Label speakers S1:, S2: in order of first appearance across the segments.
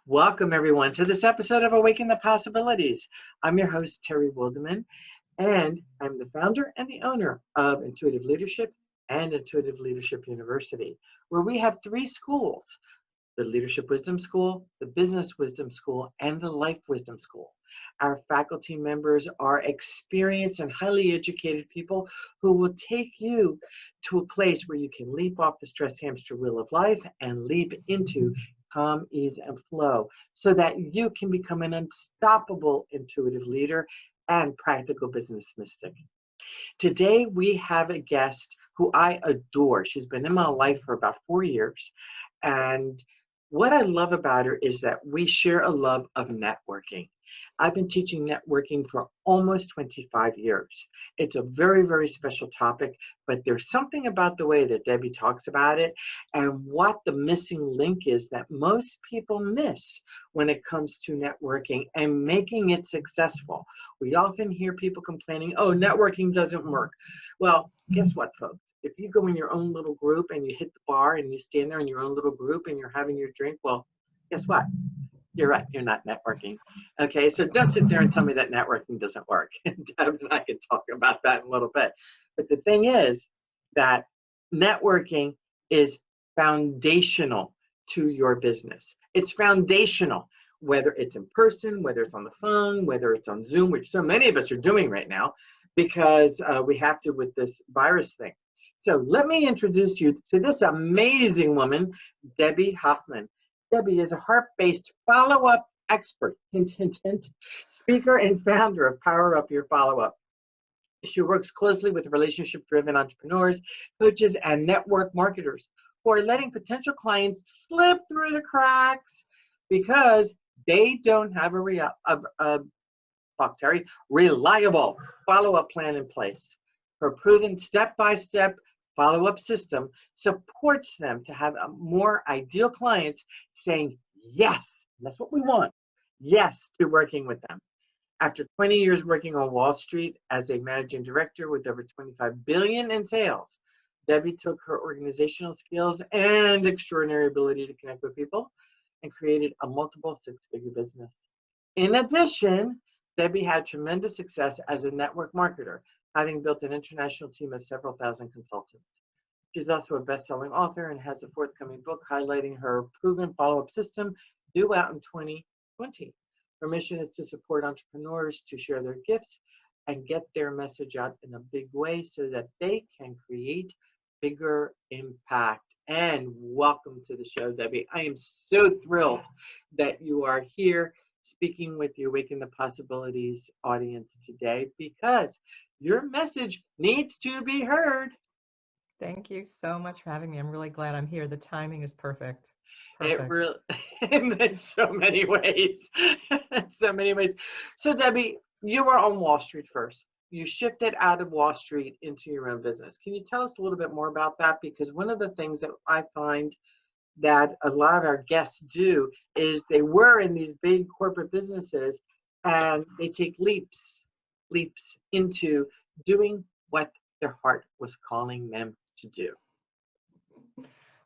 S1: Welcome, everyone, to this episode of Awaken the Possibilities. I'm your host, Terry Wildemann, and I'm the founder and the owner of Intuitive Leadership and Intuitive Leadership University, where we have three schools: the Leadership Wisdom School, the Business Wisdom School, and the Life Wisdom School. Our faculty members are experienced and highly educated people who will take you to a place where you can leap off the stress hamster wheel of life and leap into calm, ease, and flow so that you can become an unstoppable intuitive leader and practical business mystic. Today, we have a guest who I adore. She's been in my life for about 4 years. And what I love about her is that we share a love of networking. I've been teaching networking for almost 25 years. It's a very, very special topic, but there's something about the way that Debbie talks about it and what the missing link is that most people miss when it comes to networking and making it successful. We often hear people complaining, oh, networking doesn't work. Well, guess what, folks? If you go in your own little group and you hit the bar and you stand there in your own little group and you're having your drink, well, guess what? You're right, you're not networking. Okay, so don't sit there and tell me that networking doesn't work. Deb and I can talk about that in a little bit. But the thing is that networking is foundational to your business. It's foundational, whether it's in person, whether it's on the phone, whether it's on Zoom, which so many of us are doing right now because we have to with this virus thing. So let me introduce you to this amazing woman, Debbie Hoffman. Debbie is a heart-based follow-up expert, hint, hint, hint, speaker and founder of PowerUp Your Follow-Up. She works closely with relationship-driven entrepreneurs, coaches, and network marketers who are letting potential clients slip through the cracks because they don't have a reliable follow-up plan in place. Her proven step-by-step follow-up system supports them to have more ideal clients saying yes, that's what we want, yes to working with them. After 20 years working on Wall Street as a managing director with over $25 billion in sales, Debbie took her organizational skills and extraordinary ability to connect with people and created a multiple six-figure business. In addition, Debbie had tremendous success as a network marketer, having built an international team of several thousand consultants. She's also a best-selling author and has a forthcoming book highlighting her proven follow-up system due out in 2020. Her mission is to support entrepreneurs to share their gifts and get their message out in a big way so that they can create bigger impact. And welcome to the show, Debbie. I am so thrilled that you are here speaking with the Awaken the Possibilities audience today because your message needs to be heard.
S2: Thank you so much for having me. I'm really glad I'm here. The timing is perfect.
S1: It really, in so many ways, so many ways. So Debbie, you were on Wall Street first. You shifted out of Wall Street into your own business. Can you tell us a little bit more about that? Because one of the things that I find that a lot of our guests do is they were in these big corporate businesses and they take leaps into doing what their heart was calling them to do.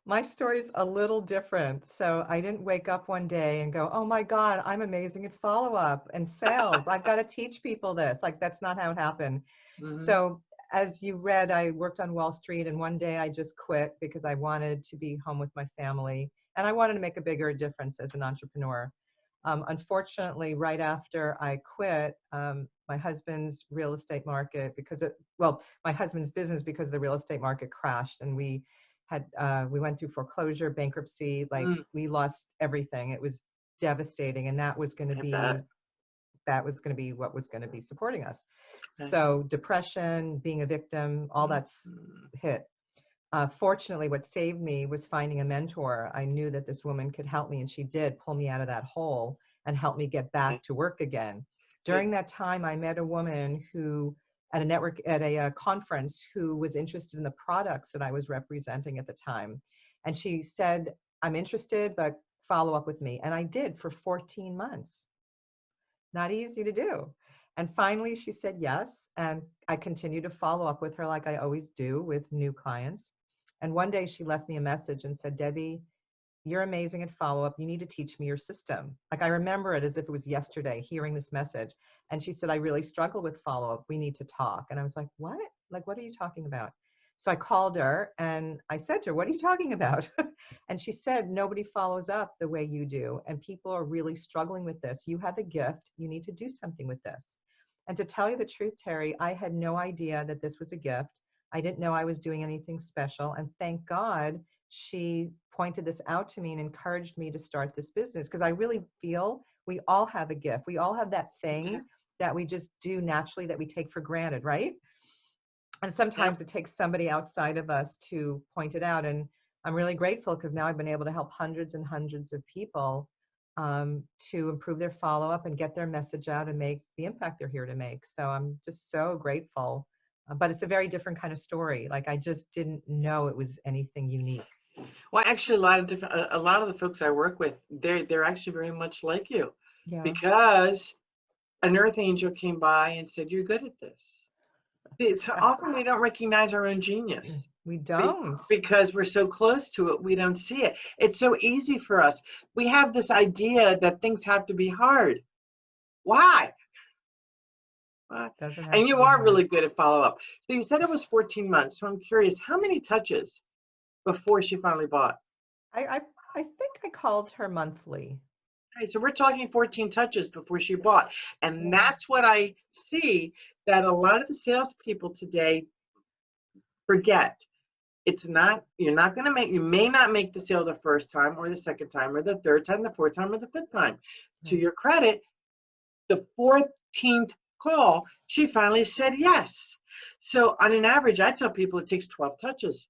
S2: My story's a little different. So I didn't wake up one day and go, oh my God, I'm amazing at follow-up and sales. I've got to teach people this. Like, that's not how it happened.
S1: Mm-hmm.
S2: So as you read, I worked on Wall Street and one day I just quit because I wanted to be home with my family and I wanted to make a bigger difference as an entrepreneur. Unfortunately, right after I quit, my husband's real estate market, my husband's business, because of the real estate market crashed, and we went through foreclosure, bankruptcy, we lost everything. It was devastating, and that was going to be what was going to be supporting us. Okay. So depression, being a victim, all that's hit. Fortunately, what saved me was finding a mentor. I knew that this woman could help me, and she did pull me out of that hole and help me get back to work again. During that time, I met a woman who, at a conference, who was interested in the products that I was representing at the time. And she said, I'm interested, but follow up with me. And I did for 14 months. Not easy to do. And finally, she said yes. And I continued to follow up with her like I always do with new clients. And one day she left me a message and said, Debbie, you're amazing at follow-up. You need to teach me your system. Like, I remember it as if it was yesterday, hearing this message. And she said, I really struggle with follow-up. We need to talk. And I was like, what? Like, what are you talking about? So I called her and I said to her, what are you talking about? And she said, nobody follows up the way you do. And people are really struggling with this. You have a gift. You need to do something with this. And to tell you the truth, Terry, I had no idea that this was a gift. I didn't know I was doing anything special. And thank God she pointed this out to me and encouraged me to start this business, because I really feel we all have a gift. We all have that thing that we just do naturally that we take for granted, right? And sometimes it takes somebody outside of us to point it out. And I'm really grateful because now I've been able to help hundreds and hundreds of people to improve their follow-up and get their message out and make the impact they're here to make. So I'm just so grateful. But it's a very different kind of story. Like, I just didn't know it was anything unique.
S1: Well, actually, a lot of the folks I work with, they're actually very much like you, because an earth angel came by and said, "You're good at this." So often we don't recognize our own genius.
S2: We don't.
S1: Because we're so close to it, we don't see it. It's so easy for us. We have this idea that things have to be hard. Why? And you are really good at follow-up. So you said it was 14 months. So I'm curious, how many touches before she finally bought?
S2: I think I called her monthly.
S1: Okay, so we're talking 14 touches before she bought. And that's what I see, that a lot of the salespeople today forget. It's not, you may not make the sale the first time or the second time or the third time, the fourth time or the fifth time. To your credit, the 14th call, she finally said yes. So on an average, I tell people it takes 12 touches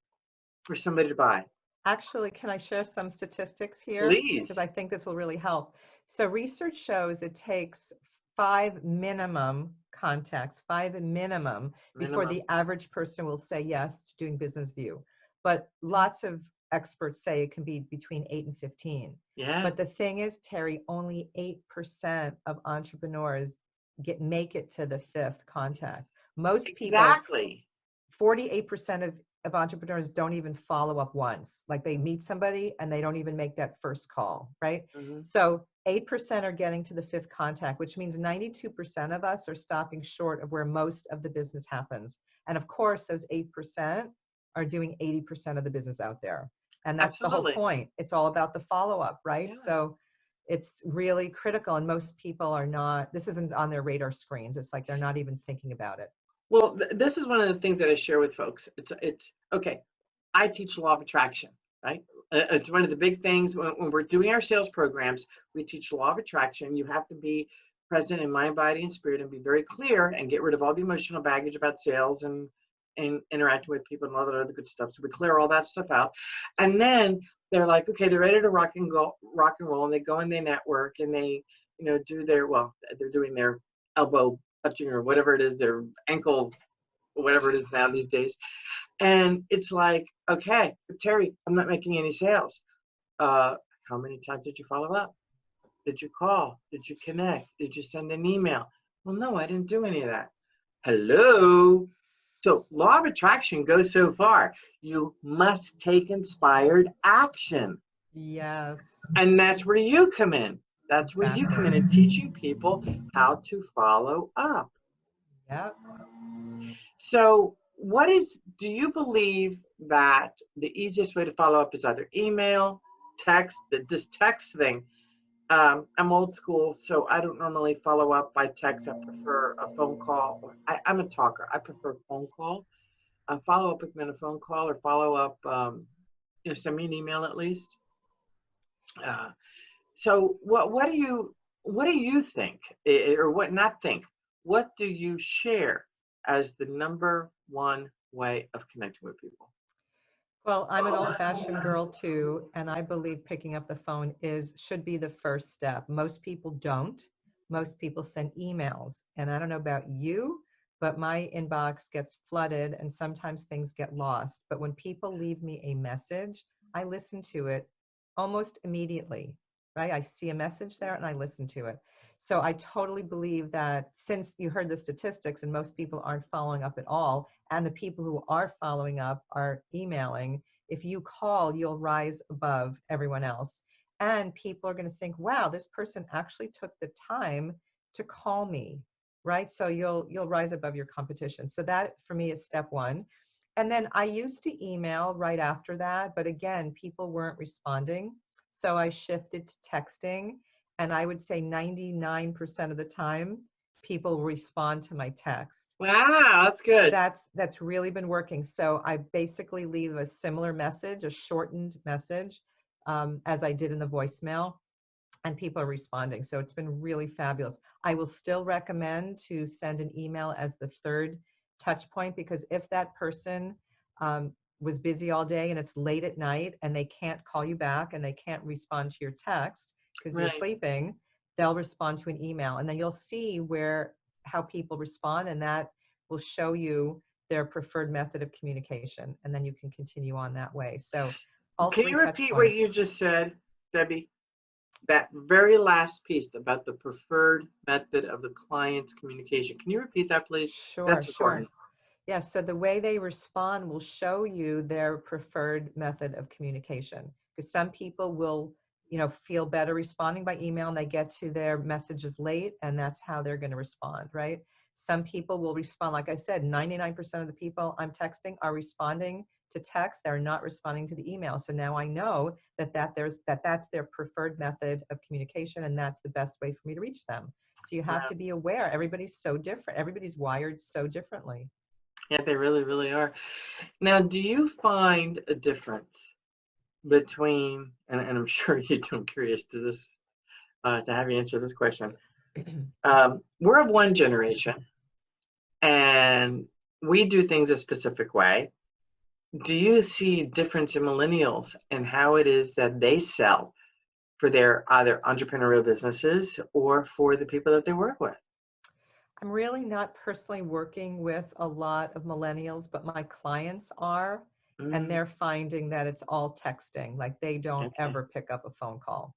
S1: for somebody to buy.
S2: Actually, can I share some statistics here?
S1: Please.
S2: Because I think this will really help. So research shows it takes 5 minimum contacts, 5 minimum, before the average person will say yes to doing business with you. But lots of experts say it can be between 8 and 15.
S1: Yeah.
S2: But the thing is, Terry, only 8% of entrepreneurs make it to the 5th contact. Most people, 48% of entrepreneurs don't even follow up once. Like, they meet somebody and they don't even make that first call, right? So 8% are getting to the 5th contact, which means 92% of us are stopping short of where most of the business happens. And of course, those 8% are doing 80% of the business out there. And that's the whole point. It's all about the follow-up, right? So it's really critical. And most people are not, this isn't on their radar screens. It's like they're not even thinking about it.
S1: Well, this is one of the things that I share with folks. It's okay. I teach law of attraction, right? It's one of the big things when we're doing our sales programs. We teach law of attraction. You have to be present in mind, body, and spirit, and be very clear and get rid of all the emotional baggage about sales and interacting with people and all that other good stuff. So we clear all that stuff out, and then they're like, okay, they're ready to rock and roll, and they go and they network and they, do they're doing their elbow touching or whatever it is, their ankle, whatever it is now these days. And it's like, okay, but Terry, I'm not making any sales. How many times did you follow up? Did you call? Did you connect? Did you send an email? Well, no, I didn't do any of that. Hello? So law of attraction goes so far. You must take inspired action.
S2: Yes.
S1: And that's where you come in. That's where you come in and teaching people how to follow up.
S2: Yep.
S1: So do you believe that the easiest way to follow up is either email, text, this text thing? I'm old school, so I don't normally follow up by text. I prefer a phone call. I'm a talker. I prefer a phone call. Follow up with me on a phone call, or follow up, send me an email at least. So what do you think, or what not think? What do you share as the number one way of connecting with people?
S2: Well, I'm an old-fashioned girl too, and I believe picking up the phone should be the first step. Most people don't. Most people send emails, and I don't know about you, but my inbox gets flooded and sometimes things get lost. But when people leave me a message, I listen to it almost immediately, right? I see a message there and I listen to it. So I totally believe that, since you heard the statistics and most people aren't following up at all, and the people who are following up are emailing, if you call, you'll rise above everyone else. And people are going to think, wow, this person actually took the time to call me, right? So you'll rise above your competition. So that for me is step one. And then I used to email right after that, but again, people weren't responding. So I shifted to texting, and I would say 99% of the time, people respond to my text.
S1: Wow, that's good.
S2: That's really been working. So I basically leave a similar message, a shortened message, as I did in the voicemail, and people are responding. So it's been really fabulous. I will still recommend to send an email as the third touch point, because if that person was busy all day and it's late at night and they can't call you back and they can't respond to your text because you're
S1: Right.
S2: sleeping, they'll respond to an email. And then you'll see how people respond, and that will show you their preferred method of communication. And then you can continue on that way. So all
S1: Can
S2: three
S1: you
S2: touch
S1: repeat what
S2: points.
S1: you just said, Debbie? That very last piece about the preferred method of the client's communication. Can you repeat that, please?
S2: Sure,
S1: That's
S2: sure.
S1: important.
S2: Yeah, so the way they respond will show you their preferred method of communication. Because some people will, feel better responding by email and they get to their messages late, and that's how they're going to respond, right? Some people will respond, like I said, 99% of the people I'm texting are responding to text. They're not responding to the email. So now I know that's their preferred method of communication, and that's the best way for me to reach them. So you have
S1: Yeah.
S2: to be aware. Everybody's so different. Everybody's wired so differently.
S1: Yeah, they really, really are. Now, do you find a difference between, and I'm sure you do, I'm curious to this, to have you answer this question. We're of one generation and we do things a specific way. Do you see a difference in millennials and how it is that they sell for their either entrepreneurial businesses or for the people that they work with?
S2: I'm really not personally working with a lot of millennials, but my clients are, and
S1: Mm,
S2: they're finding that it's all texting. Like they don't
S1: okay.
S2: ever pick up a phone call,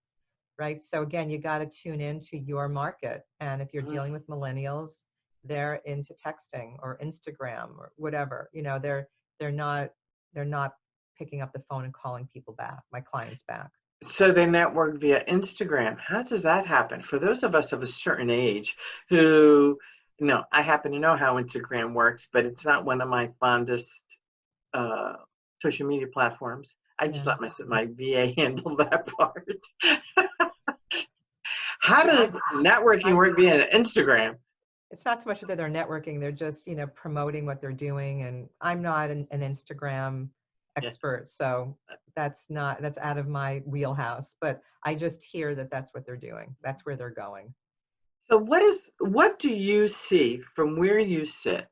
S2: right? So again, you got to tune into your market. And if you're
S1: Mm.
S2: dealing with millennials, they're into texting or Instagram or whatever. They're not picking up the phone and calling people back, my clients back.
S1: So they network via Instagram. How does that happen? For those of us of a certain age who, I happen to know how Instagram works, but it's not one of my fondest uh, social media platforms. I just
S2: Yeah.
S1: let my VA handle that part. How
S2: Yeah,
S1: does networking
S2: I'm
S1: work via Instagram?
S2: it's not so much that they're networking, they're just, promoting what they're doing. And I'm not an Instagram
S1: Yeah.
S2: expert, so that's out of my wheelhouse, but I just hear that that's what they're doing. That's where they're going.
S1: So what do you see from where you sit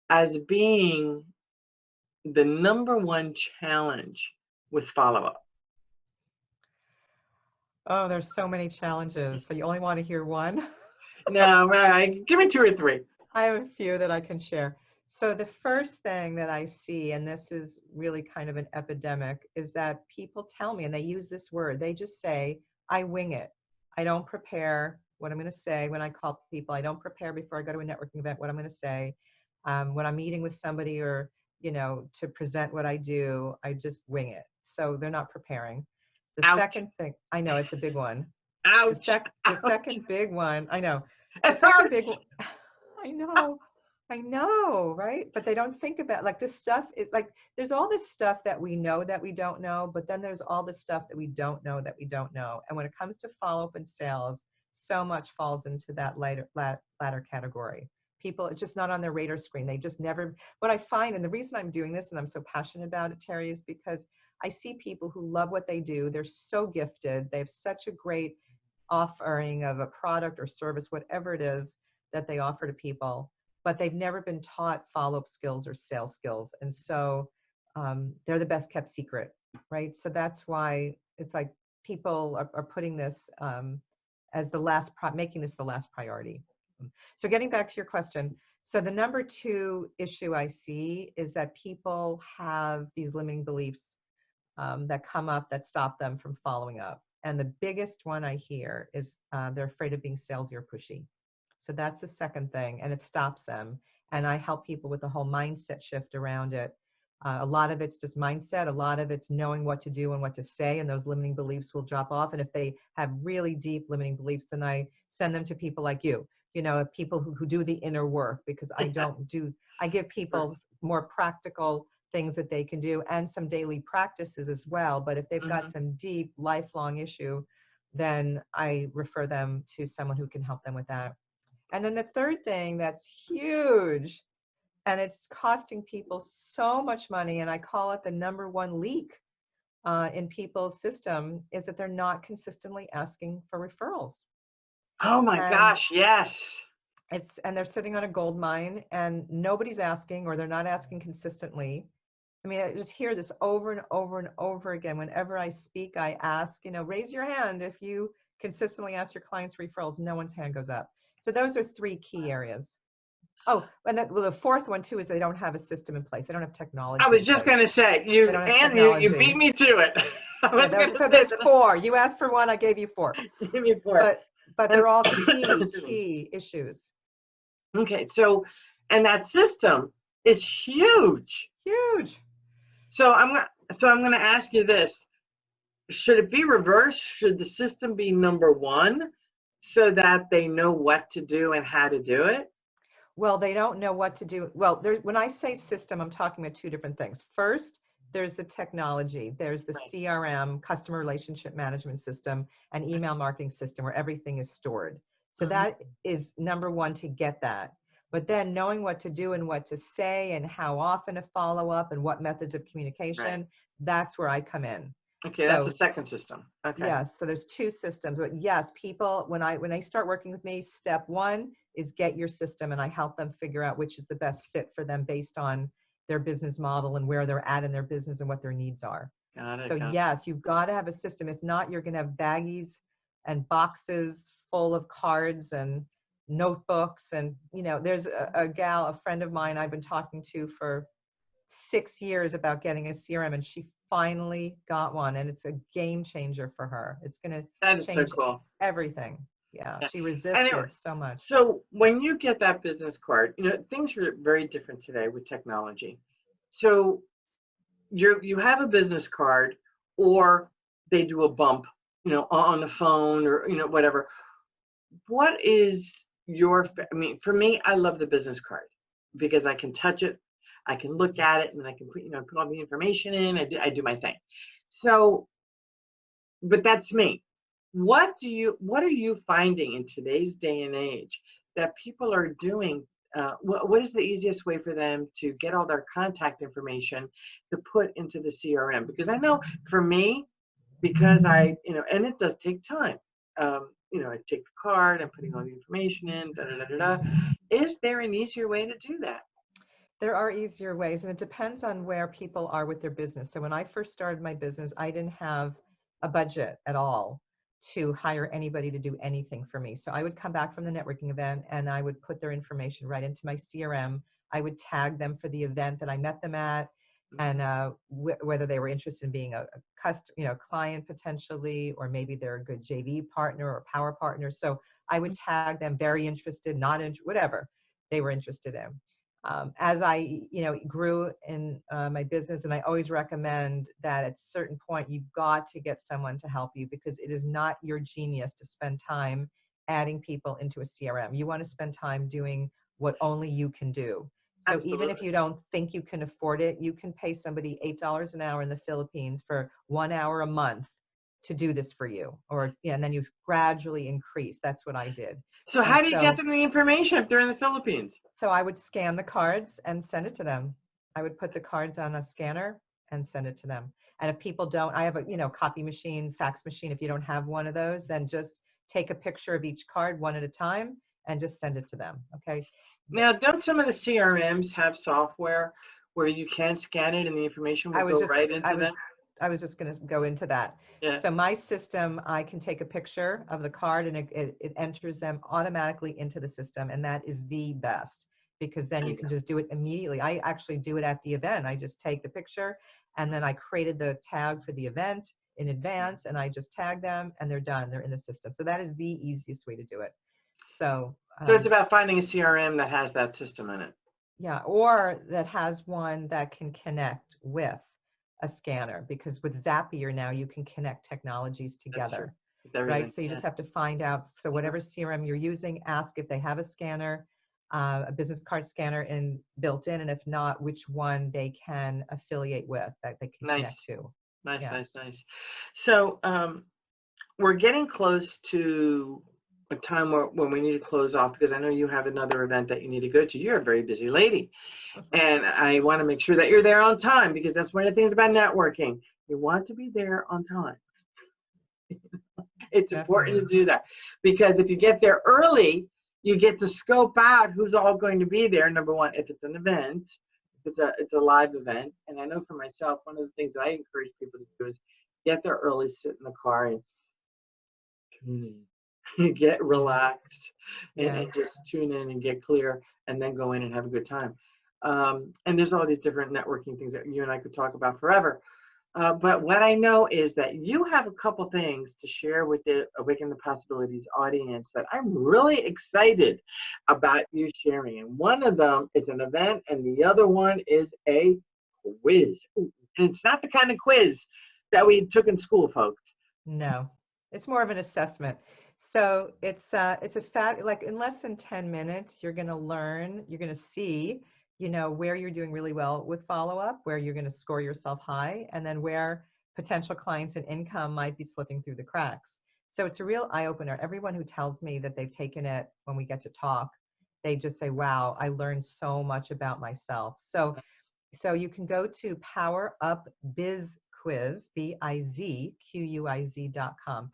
S1: as being the number one challenge with follow-up?
S2: Oh, there's so many challenges. So you only want to hear one?
S1: No, give me two or three.
S2: I have a few that I can share. So the first thing that I see, and this is really kind of an epidemic, is that people tell me, and they use this word, they just say, I wing it. I don't prepare what I'm going to say when I call people. I don't prepare before I go to a networking event what I'm going to say. When I'm meeting with somebody or, to present what I do, I just wing it. So they're not preparing. The
S1: Ouch.
S2: second thing, I know it's a big one.
S1: Ouch.
S2: The
S1: Ouch.
S2: second big one, I know. The
S1: It
S2: second big
S1: hurts.
S2: one, I know, right? But they don't think about like this stuff is like there's all this stuff that we know that we don't know, but then there's all this stuff that we don't know that we don't know. And when it comes to follow-up and sales, so much falls into that latter category. People, it's just not on their radar screen. They just never, what I find, and the reason I'm doing this and I'm so passionate about it, Terry, is because I see people who love what they do. They're so gifted. They have such a great offering of a product or service, whatever it is that they offer to people, but they've never been taught follow-up skills or sales skills. And so they're the best kept secret, right? So that's why it's like people are putting this as the making this the last priority. So getting back to your question, so the number two issue I see is that people have these limiting beliefs that come up that stop them from following up. And the biggest one I hear is they're afraid of being salesy or pushy. So that's the second thing, and it stops them. And I help people with the whole mindset shift around it. A lot of it's just mindset. A lot of it's knowing what to do and what to say, and those limiting beliefs will drop off. And if they have really deep limiting beliefs, then I send them to people like you, people who do the inner work, because I give people more practical things that they can do and some daily practices as well. But if they've got some deep lifelong issue, then I refer them to someone who can help them with that. And then the third thing that's huge, and it's costing people so much money, and I call it the number one leak in people's system, is that they're not consistently asking for referrals.
S1: Oh my gosh, yes.
S2: And they're sitting on a gold mine, and nobody's asking, or they're not asking consistently. I mean, I just hear this over and over and over again. Whenever I speak, I ask, raise your hand if you consistently ask your clients referrals. No one's hand goes up. So those are three key areas. Oh, and the fourth one too is they don't have a system in place. They don't have technology.
S1: I was just going to say, you beat me to it.
S2: So there's four. You asked for one, I gave you four.
S1: Give me four.
S2: But they're all key issues.
S1: Okay, so, and that system is huge.
S2: Huge.
S1: So I'm going to ask you this. Should it be reversed? Should the system be number one so that they know what to do and how to do it?
S2: Well, they don't know what to do. Well, when I say system, I'm talking about two different things. First, there's the technology. There's the CRM, customer relationship management system, and email marketing system where everything is stored. So that is number one, to get that. But then knowing what to do and what to say and how often to follow up and what methods of communication, that's where I come in.
S1: Okay, so, that's the second system. Okay.
S2: Yes, so there's two systems. But yes, people, when they start working with me, step one is get your system, and I help them figure out which is the best fit for them based on their business model and where they're at in their business and what their needs are.
S1: Got it.
S2: So yes, you've got to have a system. If not, you're going to have baggies and boxes full of cards and notebooks. And, there's a friend of mine I've been talking to for 6 years about getting a CRM, and she finally got one, and it's a game changer for her. It's going to change everything. Yeah, she resisted so much.
S1: So when you get that business card, things are very different today with technology. So you have a business card, or they do a bump, on the phone, or whatever. What is for me, I love the business card because I can touch it, I can look at it, and then I can put all the information in. I do my thing. So, but that's me. What are you finding in today's day and age that people are doing? What is the easiest way for them to get all their contact information to put into the CRM? Because I know for me, because and it does take time. I take the card, I'm putting all the information in, Is there an easier way to do that?
S2: There are easier ways, and it depends on where people are with their business. So when I first started my business, I didn't have a budget at all to hire anybody to do anything for me. So I would come back from the networking event, and I would put their information right into my CRM. I would tag them for the event that I met them at, and whether they were interested in being a client potentially, or maybe they're a good JV partner or power partner. So I would tag them, very interested, not interested, whatever they were interested in. As I, grew in my business, and I always recommend that at a certain point, you've got to get someone to help you, because it is not your genius to spend time adding people into a CRM. You want to spend time doing what only you can do. So Absolutely. Even if you don't think you can afford it, you can pay somebody $8 an hour in the Philippines for 1 hour a month to do this for you, and then you gradually increase. That's what I did.
S1: So how do you get them the information if they're in the Philippines?
S2: So I would scan the cards and send it to them. I would put the cards on a scanner and send it to them. And if people don't, I have a copy machine, fax machine. If you don't have one of those, then just take a picture of each card one at a time and just send it to them. Okay.
S1: Now, don't some of the CRMs have software where you can scan it and the information will go right into them?
S2: I was just going to go into that. Yeah. So my system, I can take a picture of the card, and it enters them automatically into the system. And that is the best, because then you can just do it immediately. I actually do it at the event. I just take the picture, and then I created the tag for the event in advance, and I just tag them, and they're done. They're in the system. So that is the easiest way to do it. So
S1: it's about finding a CRM that has that system in it.
S2: Yeah, or that has one that can connect with a scanner, because with Zapier now you can connect technologies
S1: That's true.
S2: together,
S1: With
S2: right?
S1: everything.
S2: So you
S1: Yeah.
S2: just have to find out. So
S1: Yeah.
S2: whatever CRM you're using, ask if they have a scanner, a business card scanner built in, and if not, which one they can affiliate with that they can connect
S1: Nice.
S2: to.
S1: Nice,
S2: Yeah.
S1: nice, nice. So we're getting close to a time when we need to close off, because I know you have another event that you need to go to. You're a very busy lady. And I want to make sure that you're there on time, because that's one of the things about networking. You want to be there on time. It's important to
S2: Definitely.
S1: do that, because if you get there early, you get to scope out who's all going to be there. Number one, if it's an event, if it's a live event. And I know for myself, one of the things that I encourage people to do is get there early, sit in the car and tune in, get relaxed,
S2: Yeah.
S1: and just tune in and get clear, and then go in and have a good time. And there's all these different networking things that you and I could talk about forever. But what I know is that you have a couple things to share with the Awaken the Possibilities audience that I'm really excited about you sharing. And one of them is an event, and the other one is a quiz. And it's not the kind of quiz that we took in school, folks.
S2: No, it's more of an assessment. So it's like in less than 10 minutes, you're going to learn, you're going to see, where you're doing really well with follow-up, where you're going to score yourself high, and then where potential clients and income might be slipping through the cracks. So it's a real eye-opener. Everyone who tells me that they've taken it, when we get to talk, they just say, wow, I learned so much about myself. So you can go to PowerUp Biz Quiz, BizQuiz.com,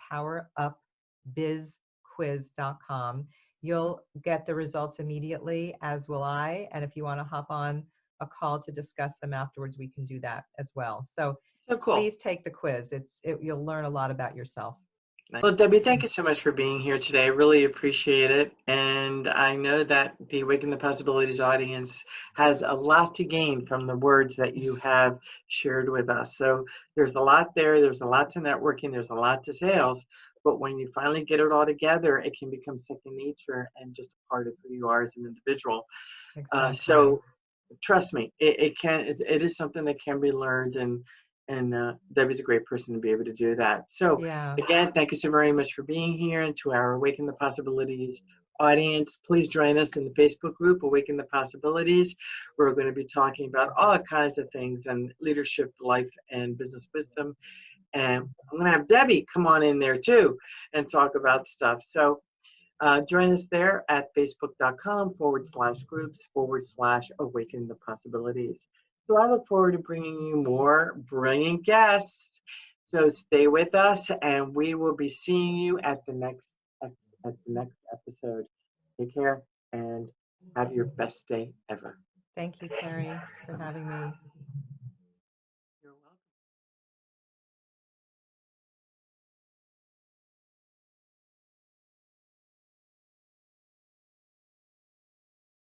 S2: PowerUpBizQuiz.com. You'll get the results immediately, as will I. And if you want to hop on a call to discuss them afterwards, we can do that as well. So
S1: So cool.
S2: please take the quiz. You'll learn a lot about yourself.
S1: Well, Debbie, thank you so much for being here today. I really appreciate it. And I know that the Awaken the Possibilities audience has a lot to gain from the words that you have shared with us. So there's a lot there. There's a lot to networking. There's a lot to sales. But when you finally get it all together, it can become second nature and just a part of who you are as an individual.
S2: Exactly.
S1: So trust me, it is something that can be learned, and Debbie's a great person to be able to do that. So
S2: Yeah.
S1: again, thank you so very much for being here, and to our Awaken the Possibilities audience, please join us in the Facebook group Awaken the Possibilities. We're going to be talking about all kinds of things and leadership, life, and business wisdom. And I'm going to have Debbie come on in there too and talk about stuff. So join us there at facebook.com/groups/Awaken the Possibilities. So I look forward to bringing you more brilliant guests. So stay with us, and we will be seeing you at the next episode. Take care and have your best day ever.
S2: Thank you, Terry, for having me.